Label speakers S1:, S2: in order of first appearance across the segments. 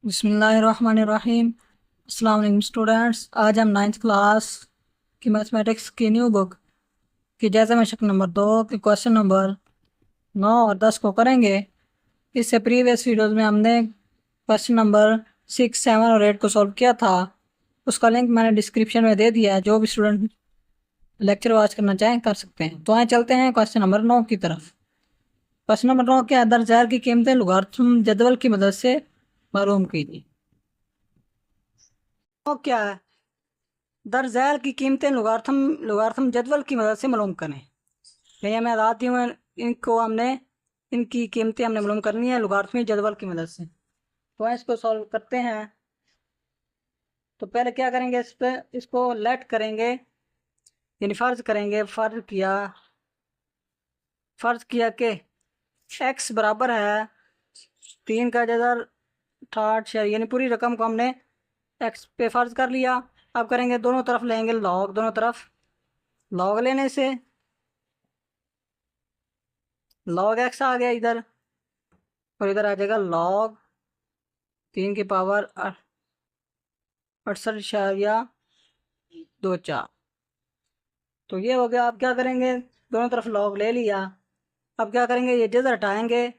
S1: बिस्मिल्लाहिर्रहमानिर्रहीम। अस्सलाम वालेकुम स्टूडेंट्स। आज हम नाइन्थ क्लास की मैथमेटिक्स की न्यू बुक की जायज़ा में शक नंबर 2 के क्वेश्चन नंबर 9 और 10 को करेंगे। इससे प्रीवियस वीडियोज़ में हमने क्वेश्चन नंबर 6, 7 और 8 को सॉल्व किया था। उसका लिंक मैंने डिस्क्रिप्शन में दे दिया है, जो भी स्टूडेंट लेक्चर वॉच करना चाहें कर सकते हैं। तो आए चलते हैं क्वेश्चन नंबर 9 की तरफ। क्वेश्चन नंबर 9 क्या है? दर की कीमतें लॉगरिथम जदवल की मदद से मालूम कीजिए। तो क्या है? दर ज़ैल की कीमतें लॉगरिथम जदवल की मदद से मालूम करें। यानी हमें आती हुए इनको हमने इनकी कीमतें हमने मालूम करनी है लॉगरिथमिक जदवल की मदद से। तो इसको सॉल्व करते हैं। तो पहले क्या करेंगे, इस पे इसको लेट करेंगे, यानी फ़र्ज़ किया कि x बराबर है 3 का जदर 60, यानी पूरी रकम को हमने x पे फ़र्ज़ कर लिया। अब करेंगे दोनों तरफ लेंगे लॉग, दोनों तरफ लॉग लेने से लॉग x आ गया इधर, और इधर आ जाएगा लॉग 3 की पावर 68.24। तो ये हो गया। अब क्या करेंगे, दोनों तरफ लॉग ले लिया। अब क्या करेंगे, ये जज़र हटाएंगे,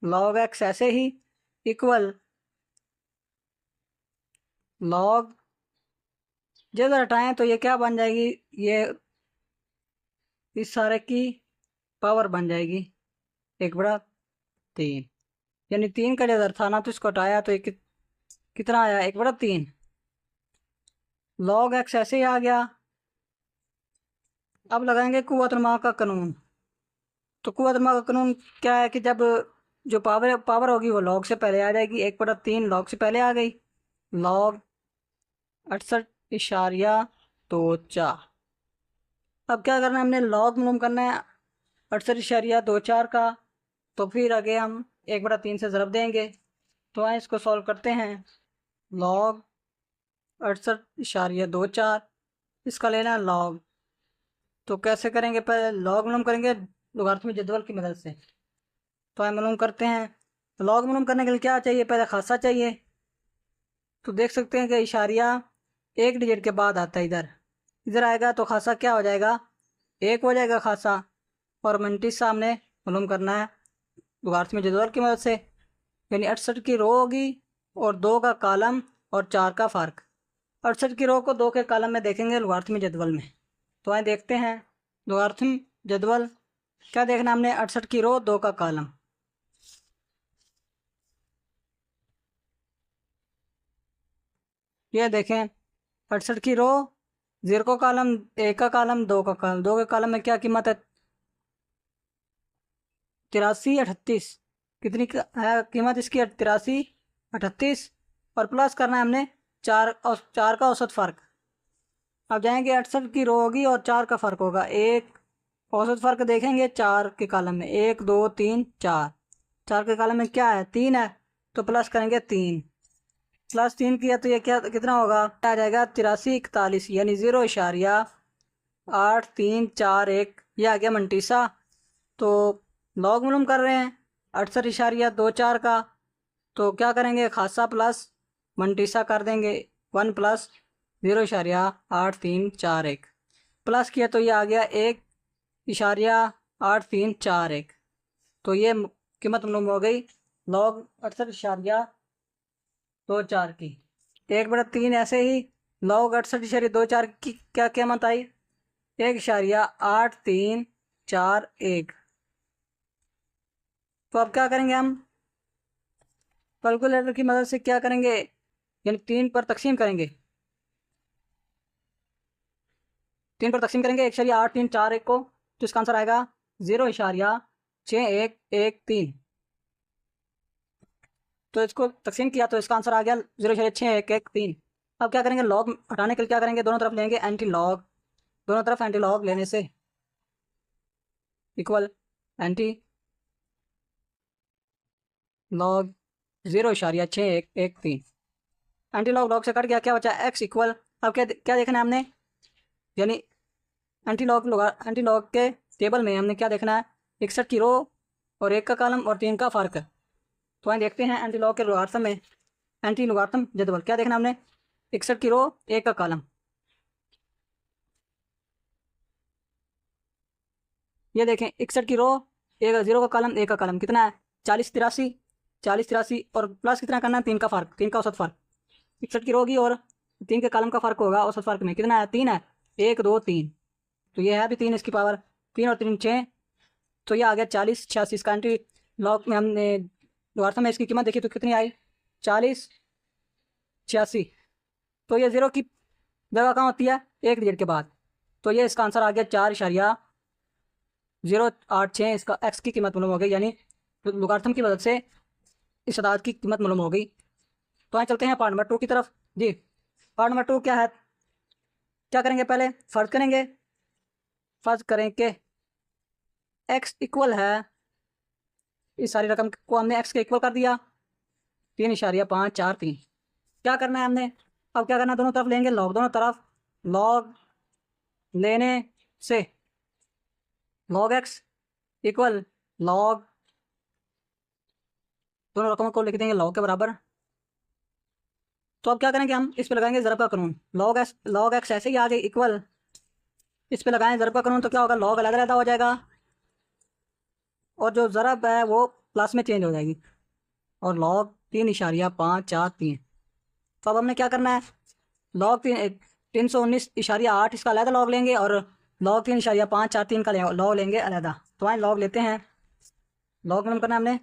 S1: लॉग x ऐसे ही इक्वल लॉग जज़र हटाएं तो ये क्या बन जाएगी, ये इस सारे की पावर बन जाएगी 1/3। यानी 3 का जज़र था ना, तो इसको हटाया तो ये कितना आया, 1/3। लॉग x ऐसे ही आ गया। अब लगाएंगे कुव्वतुल-मा का कानून। तो कुव्वतुल-मा का कानून क्या है कि जब जो पावर होगी वो लॉग से पहले आ जाएगी। 1/3 लॉग से पहले आ गई, लॉग 68.24। अब क्या करना है, हमने लॉग मालूम करना है 68.24 का। तो फिर आगे हम 1/3 से ज़रब देंगे। तो आए इसको सॉल्व करते हैं। लॉग 68.24, इसका लेना है लॉग। तो कैसे करेंगे, पहले लॉग मालूम करेंगे लॉगरिथमिक जदवल की मदद से। तो हम मालूम करते हैं। तो लॉग मालूम करने के लिए क्या चाहिए, पहले खासा चाहिए। तो देख सकते हैं कि इशारिया एक डिजिट के बाद आता है, इधर इधर आएगा तो खासा क्या हो जाएगा, 1 हो जाएगा खासा। और मिनटिस सामने मालूम करना है लॉगरिथमिक जदवल की मदद से। यानी 68 की रो होगी और 2 का कॉलम और 4 का फ़र्क। 68 की रो को 2 के कॉलम में देखेंगे लॉगरिथमिक जदवल में। तो आए देखते हैं लॉगरिथमिक जदवल क्या देखना हमने, 68 की रो 2 का कॉलम। ये देखें 68 की रो 0 का कॉलम, 1 का कॉलम, 2 का कॉलम। 2 के कॉलम में क्या कीमत है, 8338। कितनी है कीमत इसकी, 8338। और प्लस करना है हमने 4 का औसत फ़र्क। अब जाएंगे 68 की रो होगी और 4 का फ़र्क होगा, एक औसत फ़र्क देखेंगे 4 के कॉलम में, 1 2 3 4। 4 के कॉलम में क्या है, 3 है। तो प्लस करेंगे 3, प्लस 3 किया तो ये क्या कितना होगा, आ जाएगा 8341, यानी 0.8341। ये आ गया मंटीसा। तो लॉग मालूम कर रहे हैं 68.24 का। तो क्या करेंगे, खासा प्लस मंटीसा कर देंगे, 1 प्लस 0.8341। प्लस किया तो ये आ गया 1.8341। तो ये कीमत मालूम हो गई लॉग 68.24 की। 1/3 ऐसे ही लॉग 68.24 की क्या कीमत आई, 1.8341। तो अब क्या करेंगे, हम कैलकुलेटर की मदद से क्या करेंगे, यानी 3 पर तकसीम करेंगे। 3 पर तकसीम करेंगे 1.8341 को, तो इसका आंसर आएगा 0.6113। तो इसको तकसीम किया तो इसका आंसर आ गया 0.6113। अब क्या करेंगे, लॉग हटाने के लिए क्या करेंगे, दोनों तरफ लेंगे एंटी लॉग। दोनों तरफ एंटी लॉग लेने से equal anti log 0.6113। Anti log log से कट गया, क्या बचा, एक्स इक्वल। अब क्या देखना है हमने, यानी एंटी लॉग के टेबल में हमने क्या देखना है, 61 की रो और 1 का कॉलम और 3 का फ़र्क। तो वहीं देखते हैं एंटी लॉग के लॉगरिथम में एंटी लोगारिथम जदवल क्या देखना हमने, 61 की रो 1 का कॉलम। ये देखें 61 की रो 0 का कॉलम 1 का कॉलम कितना है 40 83, 40 83 और प्लस कितना करना है 3 का फर्क, 3 का औसत फर्क। 61 की रो होगी और 3 के कॉलम का फर्क होगा औसत फर्क में, कितना है 3 है, 1 2 3, तो ये है भी 3 इसकी पावर, 3 और 3 6, तो ये आ गया 40 86। इसका एंटी लॉग में हमने लोगारिथम में इसकी कीमत देखी तो कितनी आई 40 86, तो ये 0 की जगह कहाँ होती है 1 डिजिट के बाद, तो ये इसका आंसर आ गया 4.086। इसका एक्स की कीमत मालूम हो गई, यानी लोगारिथम की मदद से इस अदाद की कीमत मालूम हो गई। तो आए चलते हैं पार्ट नंबर 2 की तरफ जी। पार्ट नंबर 2 क्या है, क्या करेंगे पहले फर्ज करेंगे, फर्ज करें कि एक्स इक्वल है, इस सारी रकम को हमने एक्स के इक्वल कर दिया 3.543। क्या करना है हमने, अब क्या करना है दोनों तरफ लेंगे लॉग, दोनों तरफ लॉग लेने से लॉग एक्स इक्वल लॉग, दोनों रकमों को लिख देंगे लॉग के बराबर। तो अब क्या करेंगे हम इस पे लगाएंगे ज़रब का कानून, लॉग एक्स ऐसे ही आ गई इक्वल, इस पे लगाएं ज़रब का कानून तो क्या होगा लॉग अलग अलग हो जाएगा और जो ज़रब है वो प्लस में चेंज हो जाएगी, और लॉग 3.543। तो अब हमने क्या करना है लॉग 319.8 इसका अलग लॉग लेंगे और लॉग 3.543 का लॉग लेंगे अलग। तो आए लॉग लेते हैं, लॉग में करना है हमने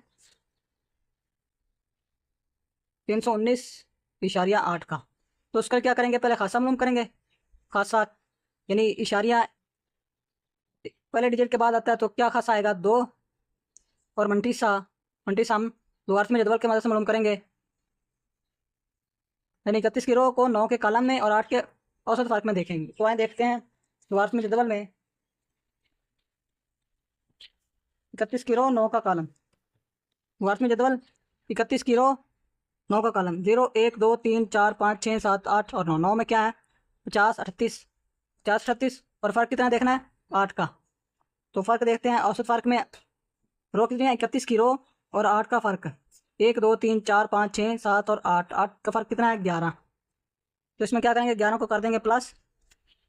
S1: 319.8 का, तो उसका क्या करेंगे पहले खासा मालूम करेंगे, खासा यानी इशारिया पहले डिजिट के बाद आता है तो क्या खासा आएगा 2 और मंटीसा हम लोगारिथम में जदवल के मदद से मालूम करेंगे, यानी 31 की रो को 9 के कॉलम में और 8 के औसत फार्क में देखेंगे। तो आए देखते हैं लोगारिथम में जदवल में 31 की रो 9 का कॉलम, लोगारिथम में जदवल 31 की रो 9 का कॉलम 0 1 2 3 4 5 6 7 8 और 9, 9 में क्या है 50 38, 50 38 और फ़र्क कितना देखना है 8 का। तो फ़र्क देखते हैं औसत फ़र्क में रो कितनी है 31 की रो और 8 का फ़र्क 1 2 3 4 5 6 7 और 8, 8 का फ़र्क कितना है 11। तो इसमें क्या करेंगे 11 को कर देंगे प्लस,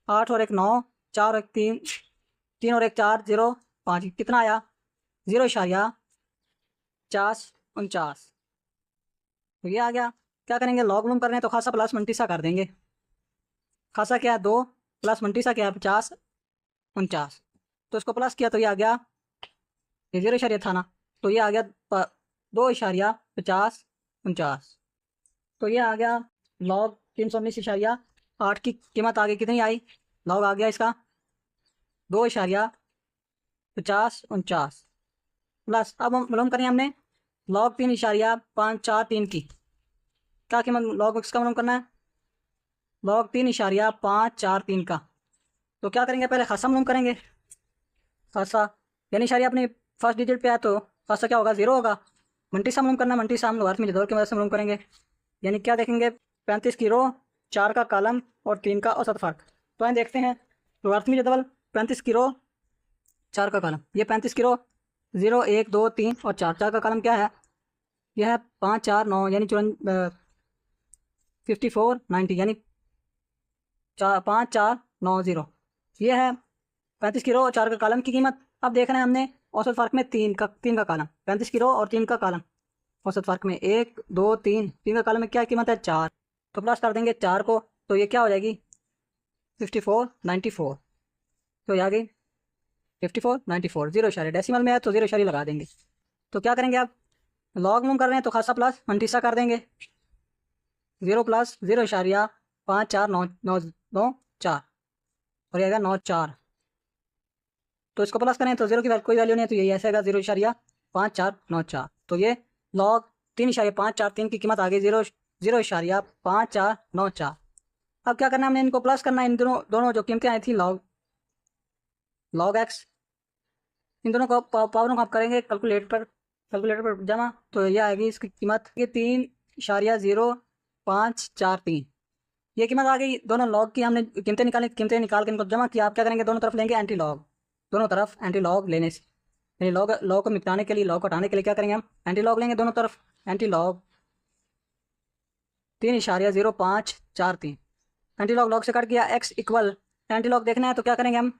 S1: 8 और 1 9, 4 और 1 3, 3 और 1 4 0 5, कितना आया 0.49। तो ये आ गया। क्या करेंगे लॉग लूम कर रहे हैं तो खासा प्लस मंटीसा कर देंगे, खासा क्या है 2 प्लस मंटीसा क्या है 50 49, तो इसको प्लस किया तो ये आ गया, ये 0 था ना, तो ये आ गया 2.5049। तो ये आ गया लॉग 319.8 की कीमत आ गई कितनी आई, लॉग आ गया इसका 2.5049 प्लस, अब हम मालूम करें हमने लॉग 3.543 की क्या कीमत, लॉग इसका मालूम करना है लॉग 3.543 का। तो क्या करेंगे पहले खासा मालूम करेंगे, खासा यानी इशारिया अपनी फर्स्ट डिजिट पे है तो खासा क्या होगा 0 होगा, मंटीसा मालूम करना है, मंटीसा हम लोगारिथम में जदवल की मदद से मालूम करेंगे, यानी क्या देखेंगे 35 की रो 4 का कॉलम और 3 का औसत फ़र्क। तो आइए देखते हैं लोगारिथम में जदवल 35 की रो 4 का कॉलम, ये 35 की रो 0 1 2 3 और 4, 4 का कॉलम क्या है यह है 5 4 9 यानी 54 90 यानी 5490, ये है 35 की रो और 4 का कॉलम की कीमत। अब देखना है हमने औसत फ़र्क में 3 का कॉलम, 35 की रो और 3 का कॉलम, औसत फ़र्क में 1 2 3, 3 का कॉलम में क्या कीमत है 4, तो प्लस कर देंगे 4 को तो ये क्या हो जाएगी 54 94, तो ये आ गई 54 94, 0 डेसिमल में है तो 0 लगा देंगे। तो क्या करेंगे अब लॉग मूव कर रहे हैं तो खासा प्लस मंटीसा कर देंगे, 0 प्लस 0.549994 और ये आएगा 94, तो इसको प्लस करें तो 0 की कोई वैल्यू नहीं है तो यही ऐसे आएगा 0.5494। तो ये लॉग 3.543 की कीमत आ गई 0.5494। अब क्या करना है हमने इनको प्लस करना है, इन दोनों जो कीमतें आई थी लॉग एक्स, इन दोनों को पावरों को आप करेंगे कैलकुलेटर पर जमा, तो ये आएगी इसकी कीमत ये 3.0543, ये कीमत आ गई। दोनों लॉग की हमने कीमतें निकाल के इनको जमा किया। आप क्या करेंगे दोनों तरफ लेंगे एंटी लॉग, दोनों तरफ एंटी लॉग लेने से यानी लॉग को निपटाने के लिए, लॉग को हटाने के लिए क्या करेंगे हम एंटी लॉग लेंगे दोनों तरफ, anti log 3.0543। Anti log log से कट गया। एक्स इक्वल एंटी लॉग देखना है तो क्या करेंगे हम,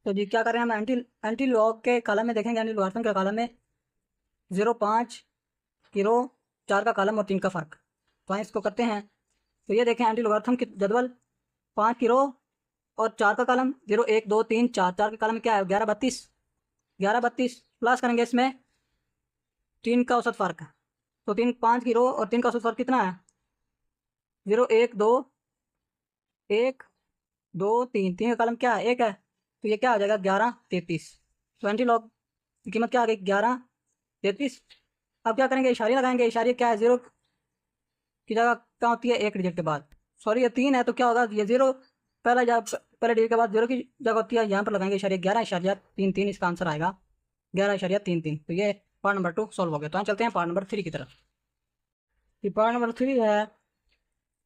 S1: तो जी क्या करें हम, एंटी एंटी लॉग के कॉलम में देखेंगे, एंटी लॉगरिथम के कॉलम में 0.5 किलो 4 का कॉलम और 3 का फ़र्क। तो हम इसको करते हैं। तो ये देखें एंटी लॉगरिथम की जदवल, 5 किलो और 4 का कॉलम, 0 1 2 3 4, 4 के कॉलम में क्या है 11 32, 11 32 प्लस करेंगे इसमें 3 का औसत फ़र्क। तो 5 किलो और 3 का औसत फ़र्क कितना है, 0 1 2 1 2 3, 3 का कॉलम क्या है 1 है, तो ये क्या हो जाएगा 11 33। तो एंटी लॉग की कीमत क्या आ गई 11 33। अब क्या करेंगे, इशारिया लगाएंगे। इशारिया क्या है, 0 की जगह क्या होती है 1 डिजिट के बाद, सॉरी ये 3 है तो क्या होगा, ये 0 पहले डिजिट के बाद 0 की जगह होती है, यहाँ पर लगाएंगे इशारिया 11.33, इसका आंसर आएगा 11.33। तो ये पार्ट नंबर 2 सॉल्व हो गया। तो हम चलते हैं पार्ट नंबर 3 की तरफ। ये पार्ट नंबर 3 है।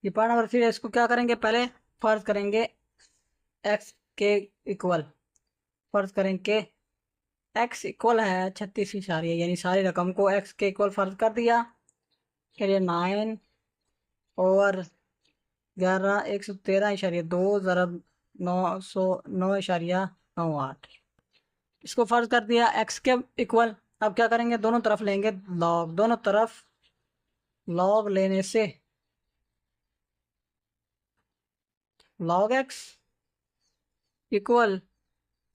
S1: ये पार्ट नंबर 3 है, इसको क्या करेंगे, पहले फर्ज करेंगे एक्स के इक्वल, फर्ज करेंगे एक्स इक्वल है 36 यानी सारी रकम को एक्स के इक्वल फर्ज कर दिया। चलिए 9 और 11 113.2 ज़रब 909.98, इसको फर्ज कर दिया एक्स के इक्वल। अब क्या करेंगे, दोनों तरफ लेंगे लॉग, दोनों तरफ लॉग लेने से लॉग एक्स इक्वल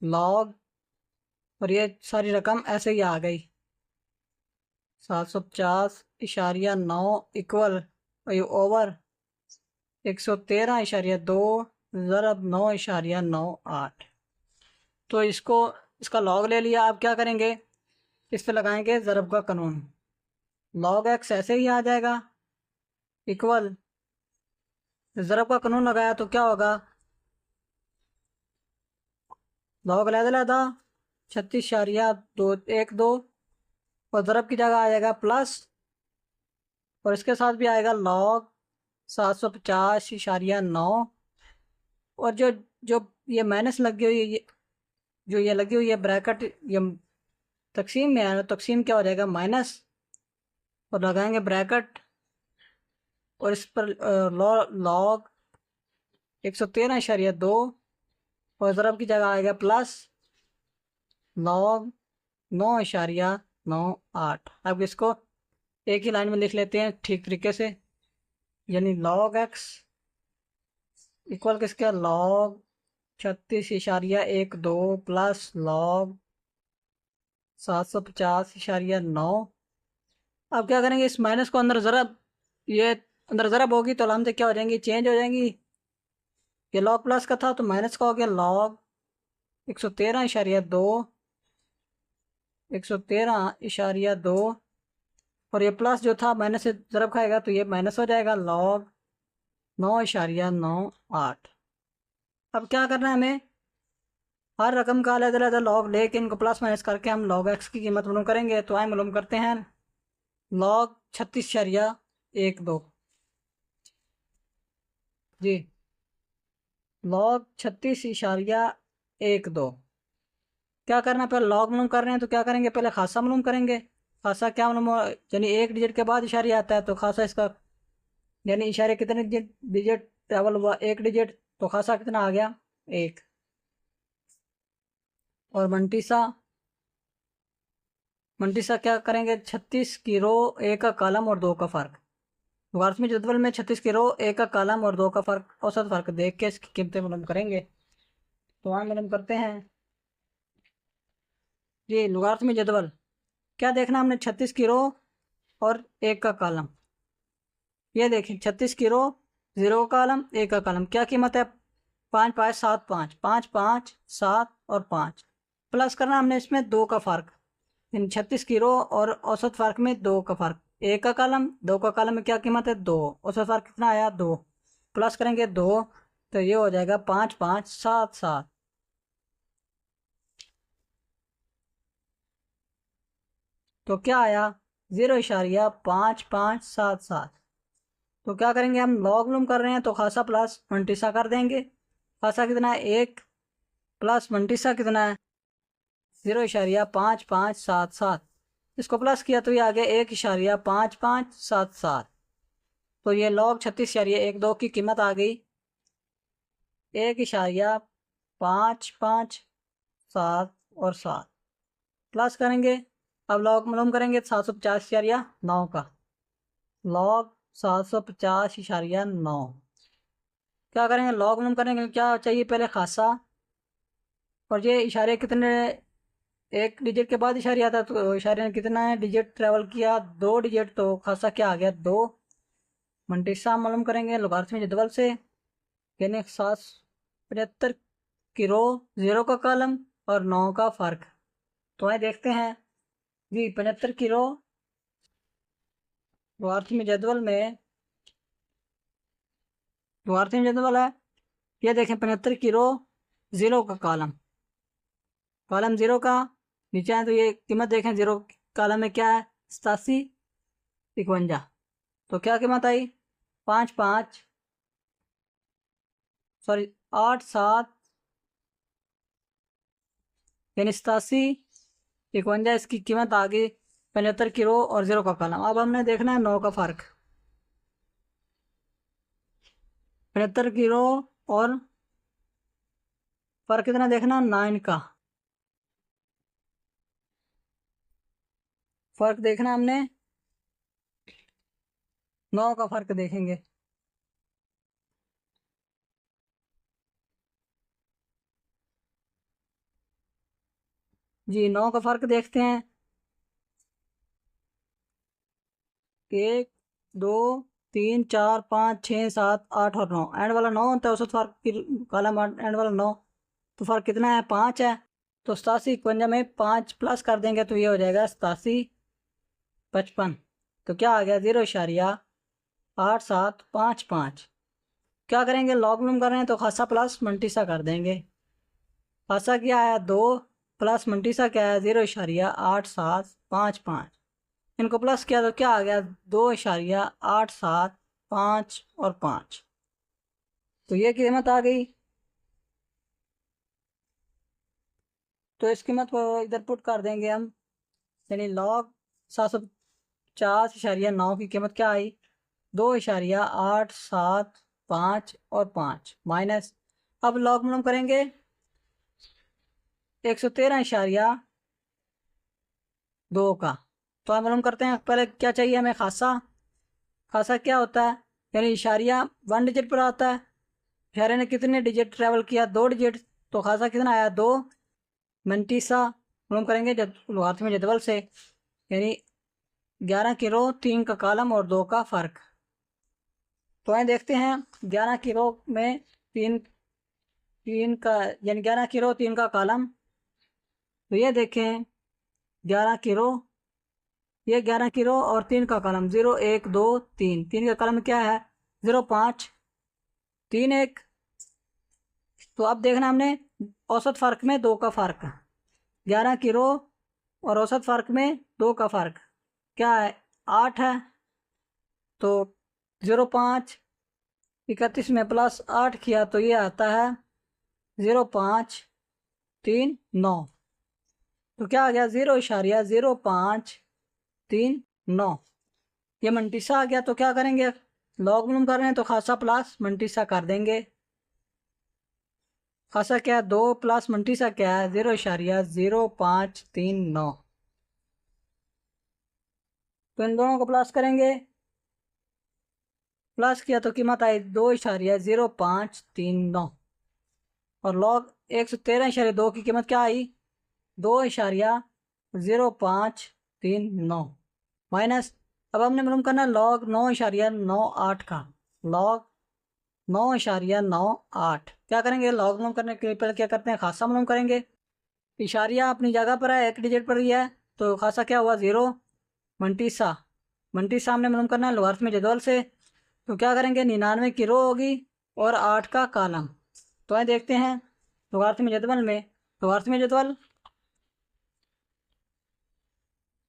S1: लॉग, और ये सारी रकम ऐसे ही आ गई 750.9 इक्वल ओवर 113.2 ज़रब 9.98। तो इसको, इसका लॉग ले लिया। अब क्या करेंगे, इस पे लगाएंगे ज़रब का कानून, लॉग एक्स ऐसे ही आ जाएगा इक्वल, ज़रब का कानून लगाया तो क्या होगा, लॉग लैदा 36.212, और ज़रब की जगह आ जाएगा प्लस, और इसके साथ भी आएगा लॉग 750.9, और जो जो ये माइनस लगी हुई है जो ये लगी हुई है ब्रैकेट, ये तकसीम में है, तकसीम क्या हो जाएगा माइनस, और लगाएंगे ब्रैकेट, और इस पर लॉग 113.2, और ज़रब की जगह आएगा प्लस लॉग 9.98। अब इसको एक ही लाइन में लिख लेते हैं ठीक तरीके से, यानी लॉग एक्स इक्वल किसका, लॉग 36.12 प्लस लॉग 750.9। अब क्या करेंगे, इस माइनस को अंदर ज़रब, ये अंदर ज़रब होगी तो अलामतें क्या हो जाएंगी, चेंज हो जाएंगी। ये लॉग प्लस का था तो माइनस का हो गया लॉग 113.2, 113.2, और ये प्लस जो था माइनस से ज़रब खाएगा तो ये माइनस हो जाएगा लॉग 9.98। अब क्या करना है हमें, हर रकम का अलग अलग लॉग लेके इनको प्लस माइनस करके हम लॉग एक्स की कीमत मालूम करेंगे। तो आए मालूम करते हैं लॉग 36.12 जी, लॉग 36.12। क्या करना है, पहले लॉग मालूम कर रहे हैं तो क्या करेंगे, पहले खासा मालूम करेंगे। खासा क्या मालूम, यानी एक डिजिट के बाद इशारे आता है तो खासा इसका, यानी इशारे कितने डिजिट ट्रेवल हुआ, एक डिजिट, तो खासा कितना आ गया, एक। और मंटीसा, मंटीसा क्या करेंगे, 36 की रो, एक का कॉलम और दो का फ़र्क। वार्षिक जदवल में 36 की रो, एक का कॉलम और दो का फ़र्क, औसत फ़र्क देख के इसकी कीमतें मालूम करेंगे। तो वहाँ मालूम करते हैं जी, लुगार्थमी जदवल क्या देखना हमने, 36 की रो और एक का कॉलम। ये देखें 36 की रो, 0 का कॉलम, एक का कॉलम, क्या कीमत है, 5 5 7 5, 5 5 7 और 5। प्लस करना हमने इसमें दो का फ़र्क, इन 36 की रो और औसत फ़र्क में दो का फ़र्क, एक का कॉलम, दो का कॉलम में क्या कीमत है, दो, औसत फ़र्क कितना आया, दो। प्लस करेंगे दो तो ये हो जाएगा 5 5 7 7। तो क्या आया, 0.5577। तो क्या करेंगे, हम लॉग लूम कर रहे हैं तो खासा प्लस मंटीसा कर देंगे। खासा कितना है, एक, प्लस मंटीसा कितना है, 0.5577। इसको प्लस किया तो ये आ गया 1.5577। तो ये लॉग 36.12 की कीमत आ गई 1.557 और 7। प्लस करेंगे, अब लॉग मालूम करेंगे 750.9 का, लॉग 750.9। क्या करेंगे, लॉग मालूम करेंगे, क्या चाहिए पहले खासा, और ये इशारे कितने, एक डिजिट के बाद इशारे आता तो इशारे ने कितना है डिजिट ट्रेवल किया, दो डिजिट, तो खासा क्या आ गया, दो। मंटिसा मालूम करेंगे लोगारिथमिक जदवल से, यानी 775 की रो, 0 का कॉलम और 9 का फ़र्क। तो आइए देखते हैं जी, 75 की रो लोगारिथमिक जदवल में, लोगारिथमिक जदवल है, ये देखें 75 की रो, 0 का कॉलम, कॉलम 0 का, नीचे आए तो ये कीमत देखें, 0 कॉलम में क्या है, 87.51। तो क्या कीमत आई, 5 5 सॉरी 8 7, यानी 87.51 इसकी कीमत आ गई 75 की रो और 0 का कॉलम। अब हमने देखना है 9 का फ़र्क, 75 की रो और फ़र्क कितना देखना, 9 का फ़र्क देखना हमने, 9 का फ़र्क देखेंगे। जी 9 का फ़र्क देखते हैं, 1 2 3 4 5 6 7 8 और 9, एंड वाला 9 होता है औसत फ़र्क की कॉलम, एंड वाला 9, तो फ़र्क कितना है, 5 है। तो 87.51 में 5 प्लस कर देंगे तो ये हो जाएगा 87.55। तो क्या आ गया, 0.8755। क्या करेंगे, लॉग लूम कर रहे हैं तो खासा प्लस मंटीसा कर देंगे। खासा क्या आया, दो, प्लस मंटीसा क्या है, 0.8755। इनको प्लस किया तो क्या आ गया, 2.875 और 5। तो ये कीमत आ गई तो इस कीमत को इधर पुट कर देंगे हम, यानी लॉग 750.9 की कीमत क्या आई, 2.875 और 5 माइनस, अब लॉग मालूम करेंगे 113.2 का। तो हम मालूम करते हैं, पहले क्या चाहिए हमें, खासा। खासा क्या होता है, यानी इशारिया 1 डिजिट पर आता है, इशारे ने कितने डिजिट ट्रेवल किया, 2 डिजिट, तो खासा कितना आया 2। मंटीसा मालूम करेंगे जब लोगारिथम जदवल से, यानी 11 की रो, 3 का कॉलम और 2 का फ़र्क। तो आए देखते हैं 11 की रो में तीन तीन का, यानी 11 की रो 3 का कॉलम। तो ये देखें 11 की रो, ये 11 की रो और 3 का कॉलम, 0 1 2 3, 3 का कॉलम क्या है 0 5 3 1। तो अब देखना हमने औसत फ़र्क में 2 का फ़र्क, 11 की रो और औसत फ़र्क में 2 का फ़र्क क्या है 8 है। तो 0 5 31 में प्लस 8 किया तो ये आता है 0 5 3 9। तो क्या आ गया 0.0539। ये मंटीसा आ गया। तो क्या करेंगे, लॉग मालूम कर रहे हैं तो खासा प्लस मंटीसा कर देंगे। खासा क्या है 2 प्लस मंटीसा क्या है 0.0539। तो इन दोनों को प्लस करेंगे, प्लस किया तो कीमत आई 2.0539 और लॉग 113.2 की कीमत क्या आई 2.0539 माइनस। अब हमने मालूम करना लॉग 9.98 का, लॉग 9.98। क्या करेंगे, लॉग मालूम करने के लिए पहले क्या करते हैं, खासा मालूम करेंगे। इशारिया अपनी जगह पर है, एक डिजिट पर ही है, तो खासा क्या हुआ 0। मंटीसा, मंटीसा हमने मालूम करना है लोगारिथम जदवल से। तो क्या करेंगे 99 की रो होगी और 8 का कॉलम। तो आए देखते हैं लोगारिथम जदवल में, लोगारिथम जदवल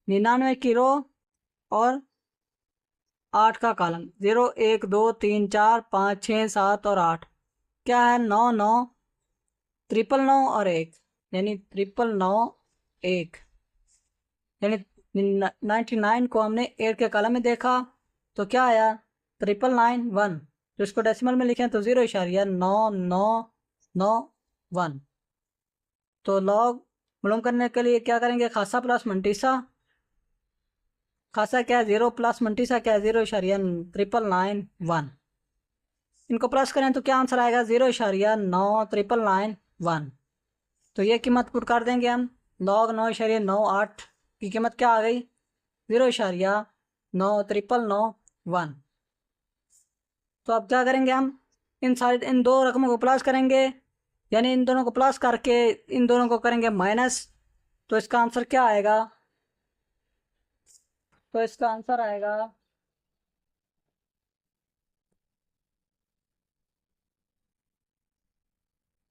S1: 99 की रो और 8 का कॉलम, 0 1 2 3 4 5 6 7 और 8 क्या है 9 9 ट्रिपल 9 और 1, यानी 999 1, यानी 99 को हमने 8 के कॉलम में देखा तो क्या आया 999 1। तो इसको डेसिमल में लिखें तो 0.9991। तो लॉग मालूम करने के लिए क्या करेंगे, खासा प्लस मंटीसा। खासा क्या है 0 प्लस मंटीसा क्या है 0.991। इनको प्लस करें तो क्या आंसर आएगा 0.9991। तो ये कीमत पुट कर देंगे हम, लॉग 9.98 की कीमत क्या आ गई 0.99991। तो अब क्या करेंगे हम, इन दो रकमों को प्लस करेंगे, यानी इन दोनों को प्लस करके इन दोनों को करेंगे माइनस। तो इसका आंसर क्या आएगा, तो इसका आंसर आएगा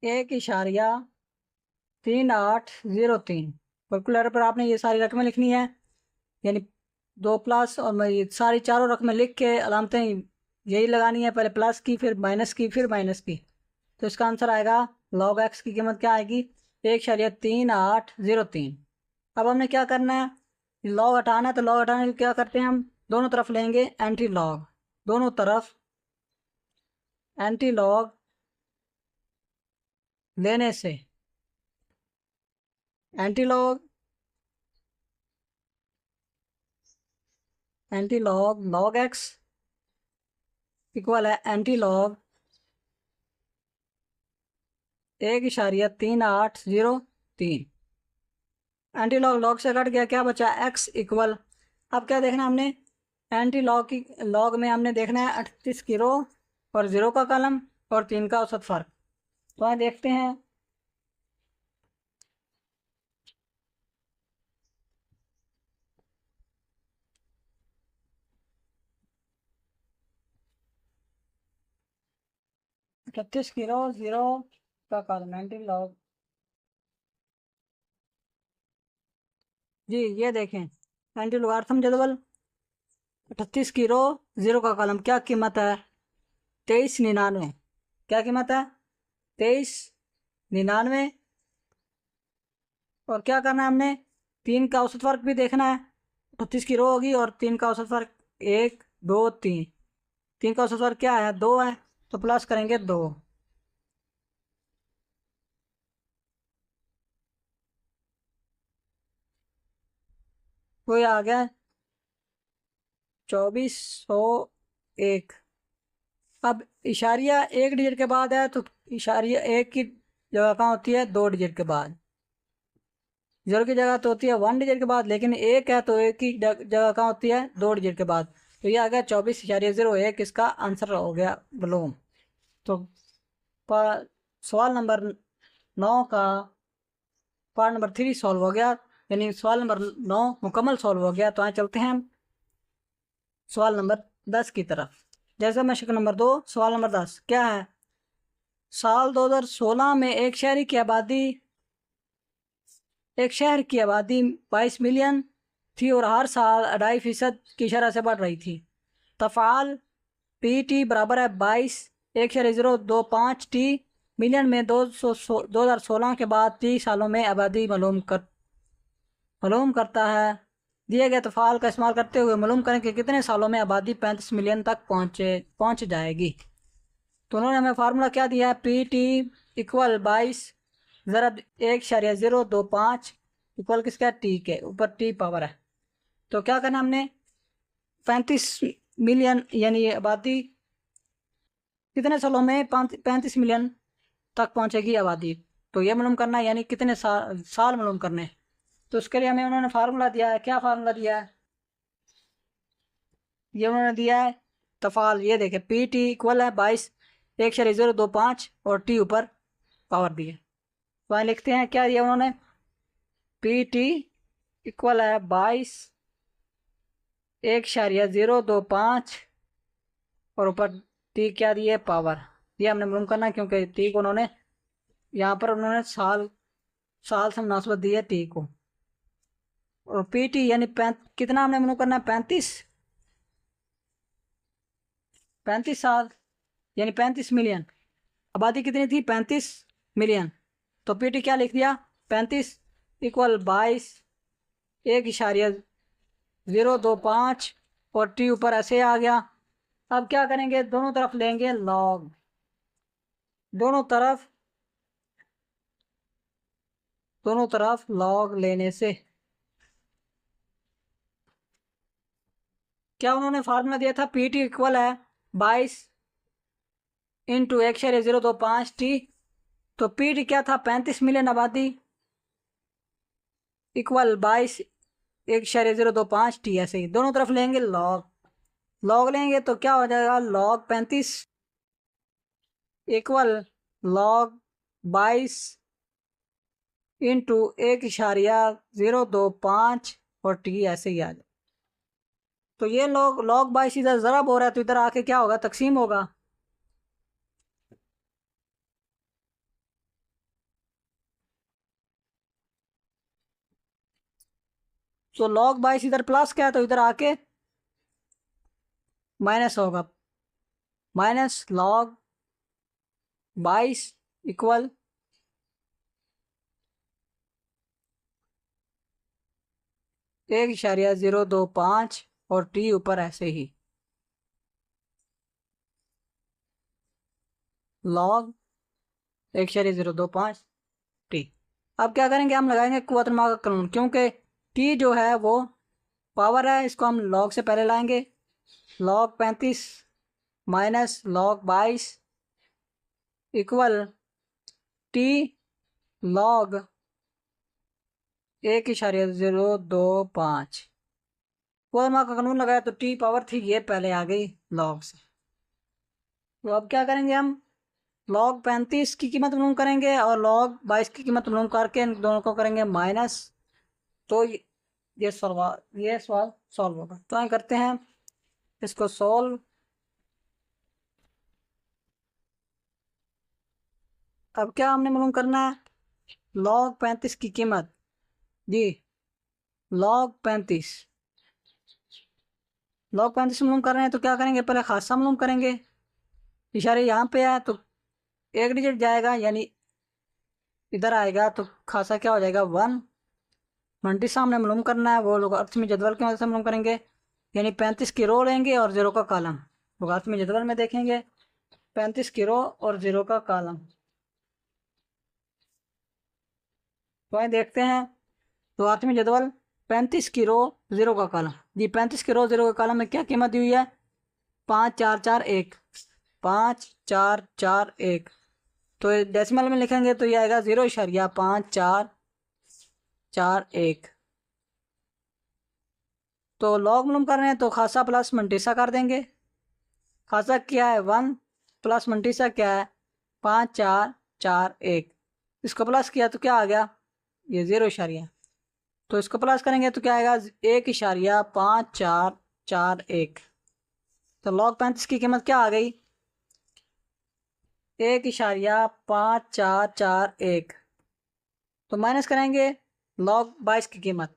S1: 1.3803। कैलकुलेटर पर आपने ये सारी रकमें लिखनी है, यानी 2 प्लस और मैं ये सारी चारों रकमें लिख के अलामतें यही लगानी है, पहले प्लस की फिर माइनस की फिर माइनस की। तो इसका आंसर आएगा लॉग एक्स की कीमत क्या आएगी 1.3803। अब हमने क्या करना है, लॉग हटाना है, तो लॉग हटाने के लिए क्या करते हैं हम, दोनों तरफ लेंगे एंटी लॉग, दोनों तरफ एंटी लॉग लेने से anti log log x equal है anti log 1.3803। Anti log log से कट गया, क्या बचा एक्स इक्वल। अब क्या देखना हमने, एंटी लॉग की लॉग में हमने देखना है 38 की रो और 0 का कॉलम और 3 का औसत फ़र्क। तो आए देखते हैं, अठतीस की रो 0 का कॉलम एंटी लॉग, जी ये देखें एंटी लोगारिथम जदवल 38 की रो 0 का कॉलम, क्या कीमत है 2399। क्या कीमत है 2399 और क्या करना है हमने, 3 का औसत वर्ग भी देखना है। 38 की रो होगी और 3 का औसत वर्ग 1 2 3, 3 का औसत वर्ग क्या है 2 है, तो प्लस करेंगे 2। वही आ गया 2401। अब इशारिया एक डिजिट के बाद है तो इशारिया एक की जगह कहाँ होती है 2 डिजिट के बाद। जीरो की जगह तो होती है 1 डिजिट के बाद, लेकिन एक है तो एक की जगह कहाँ होती है 2 डिजिट के बाद। तो ये आ गया 24.01, इसका आंसर हो गया बलूम। तो सवाल नंबर 9 का पार्ट नंबर 3 सॉल्व हो गया, यानी सवाल नंबर 9 मुकम्मल सॉल्व हो गया। तो आए चलते हैं सवाल नंबर 10 की तरफ। जैसे मैं शक्ल नंबर 2, सवाल नंबर 10 क्या है। साल 2016 में एक शहर की आबादी 22 मिलियन थी और हर साल 2.5% की शरह से बढ़ रही थी। तफाल पी टी बराबर है 22.025 टी मिलियन में 2016 के बाद 30 सालों में आबादी मालूम करता है। दिए गए तफाल का इस्तेमाल करते हुए मालूम करें कि कितने सालों में आबादी 35 मिलियन तक पहुँच जाएगी। तो उन्होंने हमें फार्मूला क्या दिया है, पी टी इक्वल 22 ज़रब 1.025 इक्वल किसका, टी के ऊपर टी पावर है। तो क्या करना हमने, 35 मिलियन यानी ये आबादी कितने सालों में 35 मिलियन तक पहुंचेगी आबादी। तो ये मालूम करना है, यानी कितने साल मालूम करने। तो उसके लिए हमें उन्होंने फार्मूला दिया है। क्या फार्मूला दिया है, ये उन्होंने दिया है तफाल, ये देखे पी टी इक्वल है 22.025 और टी ऊपर पावर दी है। तो वहाँ लिखते हैं क्या दिया उन्होंने, पी टी इक्वल है 22.025 और ऊपर टी क्या दिए, पावर। ये हमने मालूम करना है क्योंकि टी को उन्होंने यहाँ पर उन्होंने साल से मुनासबत दी है टी को। और पी टी यानी कितना हमने मालूम करना है, 35 साल यानी 35 मिलियन। आबादी कितनी थी, 35 मिलियन। तो पी टी क्या लिख दिया, 35 इक्वल 22.025 और टी ऊपर ऐसे आ गया। अब क्या करेंगे, दोनों तरफ लेंगे लॉग। दोनों तरफ लॉग लेने से क्या उन्होंने फार्मूला दिया था, पी टी इक्वल है 22 इंटू 1.025 टी। तो पी टी क्या था, 35 मिलियन आबादी इक्वल 22.025 टी। ऐसे ही दोनों तरफ लेंगे लॉग लेंगे तो क्या हो जाएगा, लॉग 35 इक्वल लॉग 22 इंटू 1.025 और टी ऐसे ही आ जाए। तो ये लॉग 22 इधर ज़रब हो रहा है तो इधर आके क्या होगा, तकसीम होगा। तो log 22 इधर प्लस क्या है तो इधर आके माइनस होगा, माइनस log 22 इक्वल 1.025 और टी ऊपर ऐसे ही log 1.025 टी। अब क्या करेंगे, हम लगाएंगे कुव्वतुल-मा का कानून, क्योंकि टी जो है वो पावर है, इसको हम लॉग से पहले लाएंगे। log 35 minus log 22 equal T log 1.025। कुव्वतुल-मा का कानून लगाया तो टी पावर थी, ये पहले आ गई लॉग से। तो अब क्या करेंगे, हम log 35 की कीमत मालूम करेंगे और log 22 की कीमत मालूम करके इन दोनों को करेंगे माइनस। तो ये सवाल सॉल्व होगा। तो हम करते हैं इसको सॉल्व। अब क्या हमने मालूम करना है, log 35 की कीमत जी, log 35 मालूम कर रहे हैं तो क्या करेंगे, पहले खासा मालूम करेंगे। इशारे यहाँ पे है तो एक डिजिट जाएगा, यानी इधर आएगा तो खासा क्या हो जाएगा 1। मंटी सामने मालूम करना है, वो लोगारिथमिक जदवल की मदद से मालूम करेंगे। यानी 35 की रो लेंगे और 0 का कॉलम। लोगारिथमिक जदवल में देखेंगे 35 की रो और 0 का कॉलम। तो आइए देखते हैं लोगारिथमिक जदवल 35 की रो 0 का कॉलम। जी 35 की रो 0 का कॉलम में क्या कीमत दी हुई है? 5441, 5441। तो डेसिमल में लिखेंगे तो ये आएगा 0.5441। तो लॉग मालूम कर रहे हैं तो खासा प्लस मंटीसा कर देंगे। खासा क्या है 1 प्लस मंटीसा क्या है 5441। इसको प्लस किया तो क्या आ गया? ये 0 तो इसको प्लस करेंगे तो क्या आएगा? 1.5441। तो लॉग 35 की कीमत क्या आ गई? 1.5441। तो माइनस करेंगे लॉग 22 की कीमत।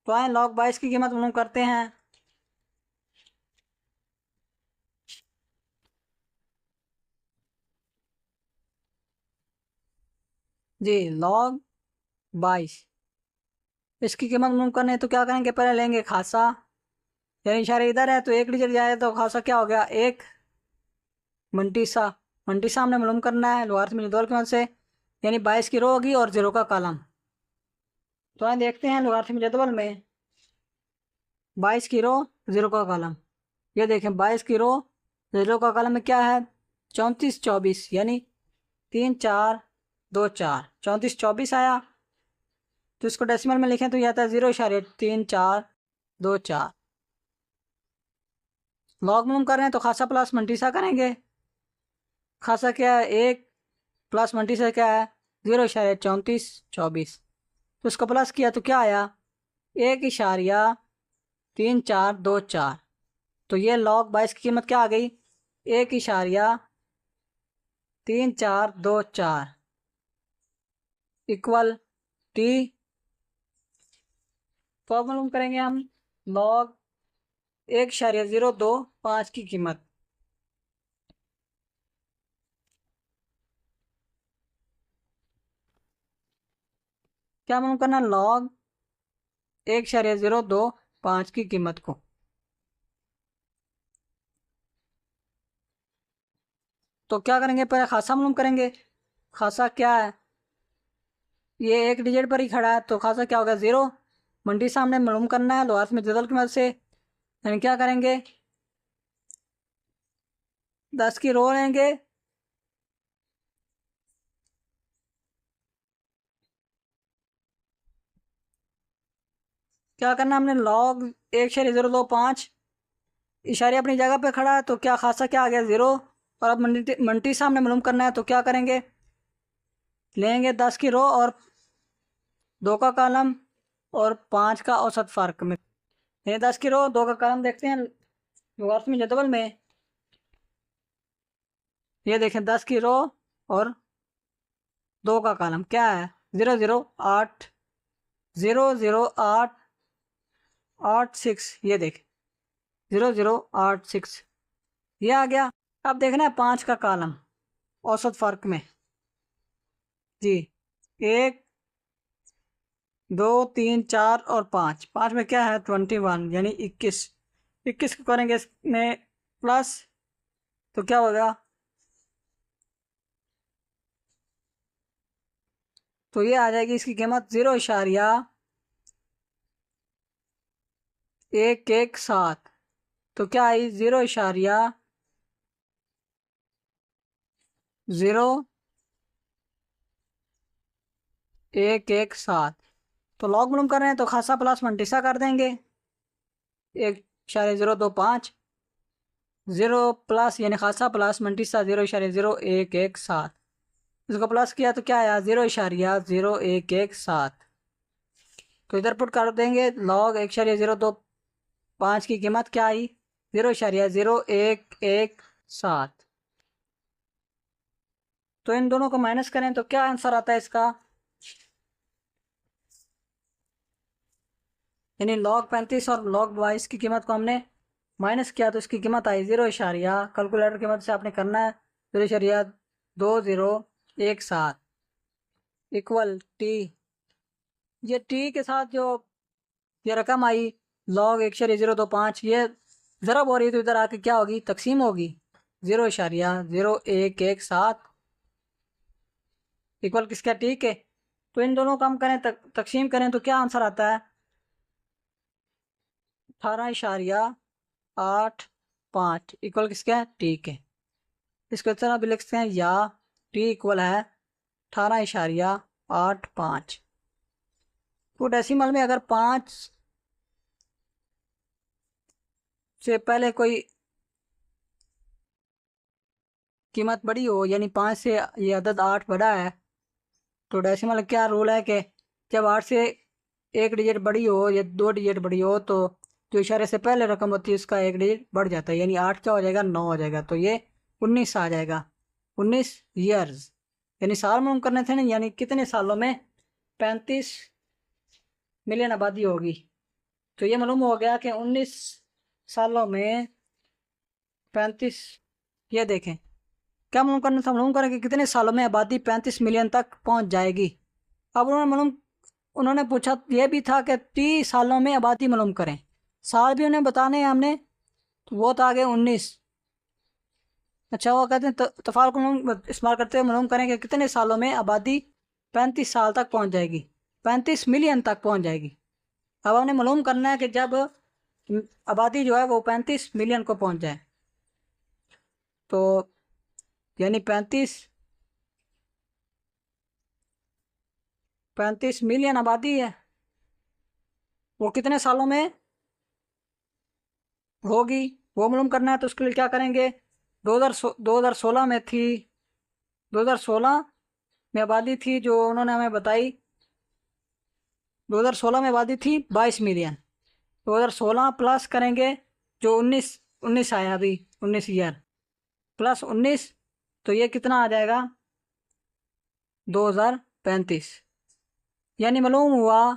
S1: तो आए लॉग 22 की कीमत मालूम करते हैं। जी लॉग 22 इसकी कीमत मालूम करने तो क्या करेंगे? पहले लेंगे खासा, यानी इशारे इधर है तो एक डिजिट जाए तो खासा क्या हो गया? एक। मंटीसा, मंटीसा हमने मालूम करना है लोगारिथमिक जदवल की मदद से, यानी 22 की रो होगी और 0 का कॉलम। तो आइए देखते हैं लोगारिथमिक जदवल में 22 की रो 0 का कॉलम। ये देखें 22 की रो 0 का कॉलम में क्या है? 34 24, यानी 3 4 2 4, 34 24 आया। तो इसको डेसिमल में लिखें तो यह आता है 0.3424। लॉग मालूम कर रहे हैं तो खासा प्लस मंटीसा करेंगे। खासा क्या है? 1 प्लस मंटीसा क्या है? 0.3424। तो इसको प्लस किया तो क्या आया? 1.3424। तो ये लॉग 22 की कीमत क्या आ गई? 1.3424 इक्वल टी। तो अब मालूम करेंगे हम लॉग 1.025 की कीमत। क्या मालूम करना? लॉग 1.025 की कीमत को। तो क्या करेंगे? पहले खासा मालूम करेंगे। खासा क्या है? ये एक डिजिट पर ही खड़ा है तो खासा क्या होगा? 0। मंडी सामने मालूम करना है लोगारिथमिक जदवल की मदद से, यानी क्या करेंगे? 10 की रो लेंगे, क्या करना हमने? लॉग 1.025 इशारे अपनी जगह पे खड़ा है तो क्या खासा क्या आ गया? 0। और अब मंटी सामने मालूम करना है तो क्या करेंगे? लेंगे 10 की रो और 2 का कॉलम और 5 का औसत फ़र्क में। ये 10 की रो 2 का कॉलम देखते हैं लोगारिथमिक जदवल में। ये देखें 10 की रो और 2 का कॉलम क्या है? 0.0.8 0.0.886। ये देखें 0.0.86 ये आ गया। अब देखना है 5 का कॉलम औसत फ़र्क में। जी 1 2 3 4 और 5, 5 में क्या है? 21, यानी 21। 21 को करेंगे इसमें प्लस तो क्या होगा? तो ये आ जाएगी इसकी कीमत 0.117। तो क्या आई? 0.0117। तो लॉग मालूम कर रहे हैं तो खासा प्लस मंटीसा कर देंगे। 1.025 0 प्लस यानी खासा प्लस मंटीसा 0.0117। इसको प्लस किया तो क्या आया? 0.0117। तो इधर पुट कर देंगे लॉग 1.025 की कीमत क्या आई? 0.0117। तो इन दोनों को माइनस करें तो क्या आंसर आता है इसका? यानी लॉग 35 और लॉग 22 की कीमत को हमने माइनस किया तो इसकी कीमत आई 0. कैलकुलेटर की मदद से आपने करना है 0.2017 इक्वल टी। ये टी के साथ जो ये रकम आई log 1.025, ये ज़रब हो रही है तो इधर आके क्या होगी, तकसीम होगी। 0.0117 इक्वल किसका, टी के। तो इन दोनों को हम करें तकसीम करें तो क्या आंसर आता है, 18.85 इक्वल किसका, टी के। इसको इस तरह भी लिख सकते हैं, या टी इक्वल है 18.85। तो डेसिमल में अगर 5 से पहले कोई कीमत बड़ी हो, यानी 5 से ये अदद 8 बड़ा है, तो डेसिमल क्या रूल है कि जब 8 से एक डिजिट बड़ी हो या 2 डिजिट बड़ी हो तो जो इशारे से पहले रकम होती है उसका एक डिजिट बढ़ जाता है, यानी 8 क्या हो जाएगा, 9 हो जाएगा। तो ये 19 आ जाएगा, 19 ईयर्स, यानी साल मालूम करने थे ना, यानी कितने सालों में 35 मिलियन आबादी होगी। तो ये मालूम हो गया कि 19 सालों में 35, ये देखें क्या मालूम करना था, मालूम करें कि कितने सालों में आबादी 35 मिलियन तक पहुंच जाएगी। अब उन्होंने पूछा ये भी था कि 30 सालों में आबादी मालूम करें, साल भी उन्हें बताने हैं हमने, तो वो तो आ गए 19। अच्छा, वो कहते हैं तफाल को इस्तेमाल करते हुए मालूम करें कि कितने सालों में आबादी 35 साल तक पहुंच जाएगी, 35 मिलियन तक पहुंच जाएगी। अब हमने मालूम करना है कि जब आबादी जो है वो 35 मिलियन को पहुंच जाए, तो यानी 35 मिलियन आबादी है, वो कितने सालों में होगी वो मालूम करना है। तो उसके लिए क्या करेंगे, 2016 में थी, 2016 में आबादी थी जो उन्होंने हमें बताई, 2016 में आबादी थी 22 मिलियन। 2016 प्लस करेंगे जो 19 आया अभी, 19 ईयर प्लस 19, तो ये कितना आ जाएगा, 2035। यानी मालूम हुआ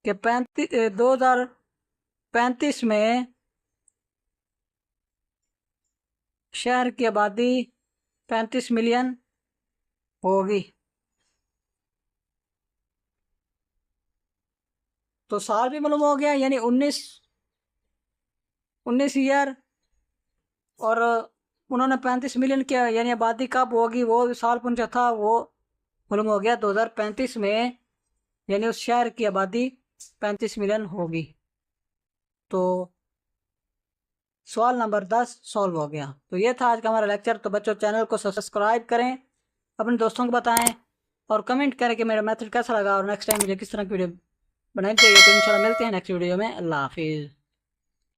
S1: कि 2035 में शहर की आबादी 35 मिलियन होगी। तो साल भी मालूम हो गया, यानी 19 ईयर, और उन्होंने 35 मिलियन किया, यानी आबादी कब होगी वो साल पूछा था, वो मालूम हो गया 2035 में, यानी उस शहर की आबादी 35 मिलियन होगी। तो सवाल नंबर 10 सॉल्व हो गया। तो ये था आज का हमारा लेक्चर। तो बच्चों चैनल को सब्सक्राइब करें, अपने दोस्तों को बताएं और कमेंट करें कि मेरा मेथड कैसा लगा और नेक्स्ट टाइम मुझे किस तरह की वीडियो बनानी चाहिए। तो इंशाल्लाह मिलते हैं नेक्स्ट वीडियो में। अल्लाह हाफिज़।